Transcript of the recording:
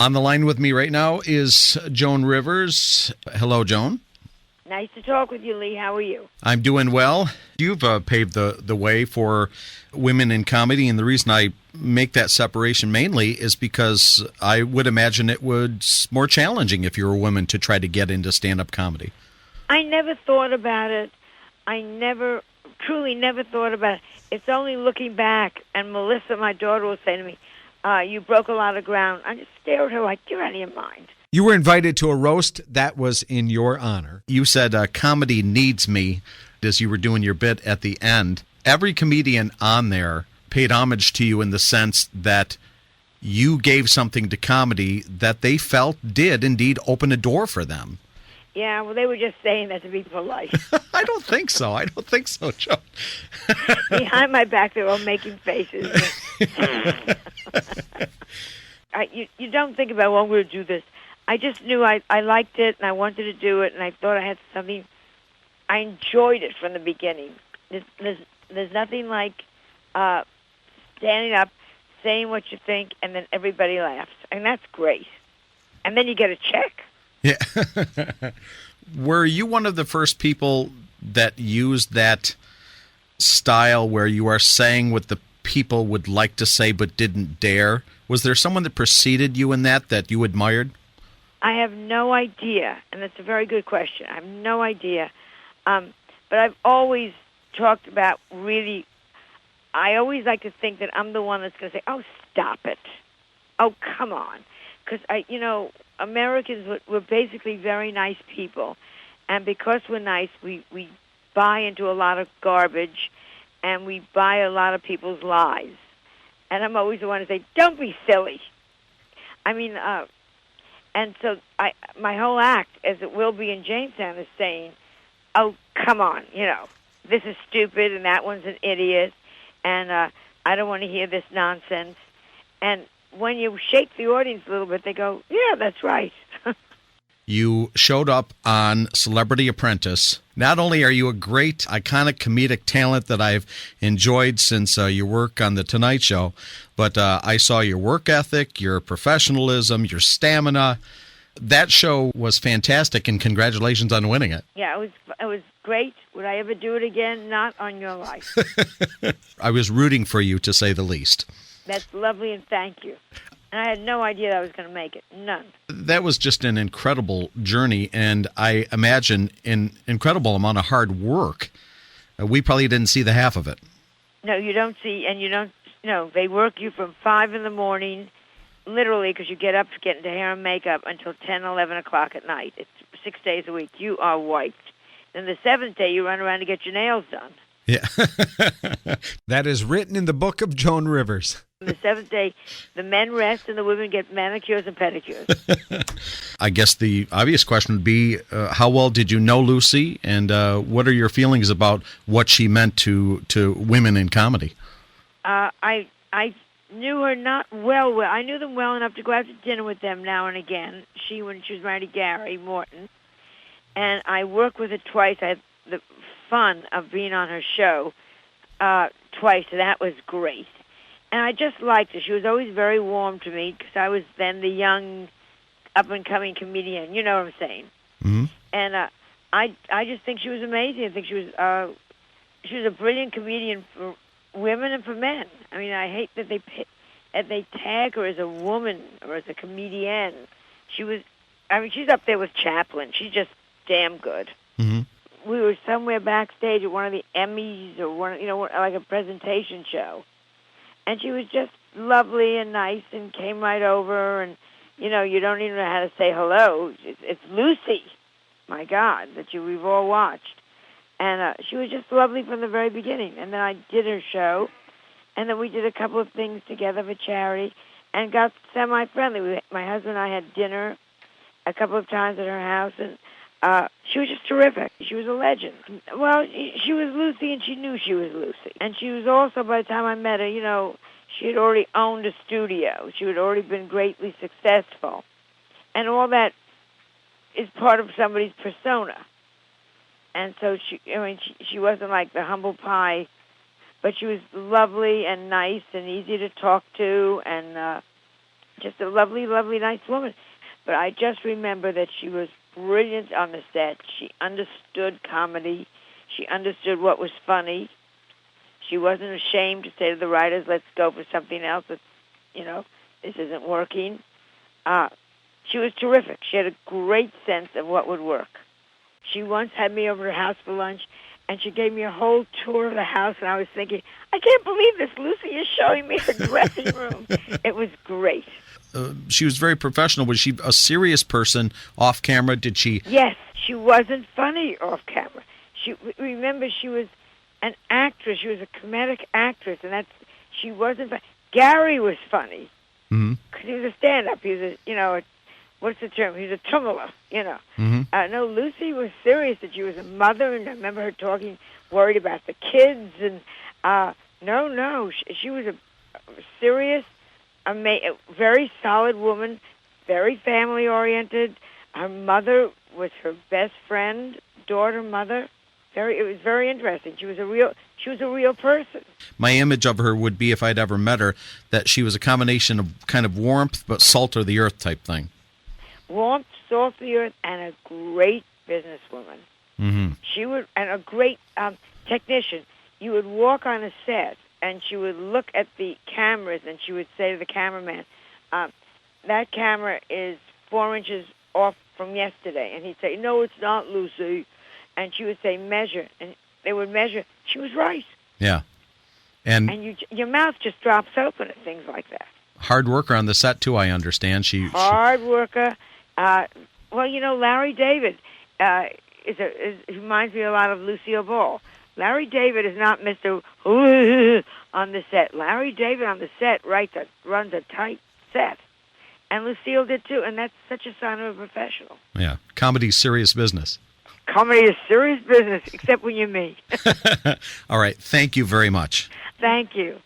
On the line with me right now is Joan Rivers. Hello, Joan. Nice to talk with you, Lee. How are you? I'm doing well. You've paved the way for women in comedy, and the reason I make that separation mainly is because I would imagine it was more challenging if you were a woman to try to get into stand-up comedy. I never thought about it. Truly never thought about it. It's only looking back, and Melissa, my daughter, will say to me, you broke a lot of ground. I just stare at her like, you're out of your mind. You were invited to a roast that was in your honor. You said comedy needs me as you were doing your bit at the end. Every comedian on there paid homage to you in the sense that you gave something to comedy that they felt did indeed open a door for them. Yeah, well, they were just saying that to be polite. I don't think so. Joe. Behind my back, they were all making faces. You don't think about, well, I'm going to do this. I just knew I liked it, and I wanted to do it, and I thought I had something. I enjoyed it from the beginning. There's nothing like standing up, saying what you think, and then everybody laughs. And that's great. And then you get a check. Yeah. Were you one of the first people that used that style where you are saying what the people would like to say but didn't dare? Was there someone that preceded you in that you admired? I have no idea, and that's a very good question. I have no idea. But I've always talked about I always like to think that I'm the one that's going to say, oh, stop it. Oh, come on. Because, Americans, we're basically very nice people. And because we're nice, we buy into a lot of garbage, and we buy a lot of people's lies. And I'm always the one to say, don't be silly. I mean, and so my whole act, as it will be in Jamestown, is saying, oh, come on, this is stupid, and that one's an idiot, and I don't want to hear this nonsense. And when you shake the audience a little bit, they go, yeah, that's right. You showed up on Celebrity Apprentice. Not only are you a great, iconic comedic talent that I've enjoyed since your work on The Tonight Show, but I saw your work ethic, your professionalism, your stamina. That show was fantastic, and congratulations on winning it. Yeah, it was great. Would I ever do it again? Not on your life. I was rooting for you, to say the least. That's lovely, and thank you. And I had no idea that I was going to make it. None. That was just an incredible journey, and I imagine an incredible amount of hard work. We probably didn't see the half of it. No, you don't see, and you don't, they work you from 5 in the morning, literally, because you get up to get into hair and makeup until 10, 11 o'clock at night. It's 6 days a week. You are wiped. Then the 7th day, you run around to get your nails done. Yeah. That is written in the book of Joan Rivers. The 7th day, the men rest and the women get manicures and pedicures. I guess the obvious question would be, how well did you know Lucy, and what are your feelings about what she meant to women in comedy? I knew her not well. I knew them well enough to go out to dinner with them now and again. When she was married to Gary Morton. And I worked with her twice. I had the fun of being on her show twice, so that was great. And I just liked her. She was always very warm to me because I was then the young, up-and-coming comedian. You know what I'm saying? Mm-hmm. And I just think she was amazing. I think she was a brilliant comedian for women and for men. I mean, I hate that they tag her as a woman or as a comedian. She's up there with Chaplin. She's just damn good. Mm-hmm. We were somewhere backstage at one of the Emmys or like a presentation show. And she was just lovely and nice and came right over. And, you don't even know how to say hello. It's Lucy, my God, that we've all watched. And she was just lovely from the very beginning. And then I did her show. And then we did a couple of things together for charity and got semi-friendly. My husband and I had dinner a couple of times at her house. And she was just terrific. She was a legend. Well, she was Lucy, and she knew she was Lucy. And she was also, by the time I met her, she had already owned a studio. She had already been greatly successful. And all that is part of somebody's persona. And so she wasn't like the humble pie, but she was lovely and nice and easy to talk to, and just a lovely, lovely, nice woman. But I just remember that she was brilliant on the set. She understood comedy. She understood what was funny. She wasn't ashamed to say to the writers, let's go for something else. This isn't working. She was terrific. She had a great sense of what would work. She once had me over to her house for lunch, and she gave me a whole tour of the house, and I was thinking, I can't believe this. Lucy is showing me her dressing room. It was great. She was very professional. Was she a serious person off camera? Did she? Yes, she wasn't funny off camera. Remember, she was an actress. She was a comedic actress, and she wasn't. Gary was funny because he was a stand-up. He was what's the term? He was a tumula. No, Lucy was serious. That she was a mother, and I remember her worried about the kids, and she was a serious, a very solid woman, very family-oriented. Her mother was her best friend, mother. It was very interesting. She was a real person. My image of her would be, if I'd ever met her, that she was a combination of kind of warmth but salt of the earth type thing. Warmth, salt of the earth, and a great businesswoman. Mm-hmm. She would, and a great technician. You would walk on a set, and she would look at the cameras, and she would say to the cameraman, that camera is 4 inches off from yesterday. And he'd say, no, it's not, Lucy. And she would say, measure. And they would measure. She was right. Yeah. And your mouth just drops open at things like that. Hard worker on the set, too, I understand. Hard worker. Larry David reminds me a lot of Lucille Ball. Larry David is not Mr. on the set. Larry David on the set runs a tight set. And Lucille did, too. And that's such a sign of a professional. Yeah. Comedy's serious business. Comedy is serious business, except when you're me. All right. Thank you very much. Thank you.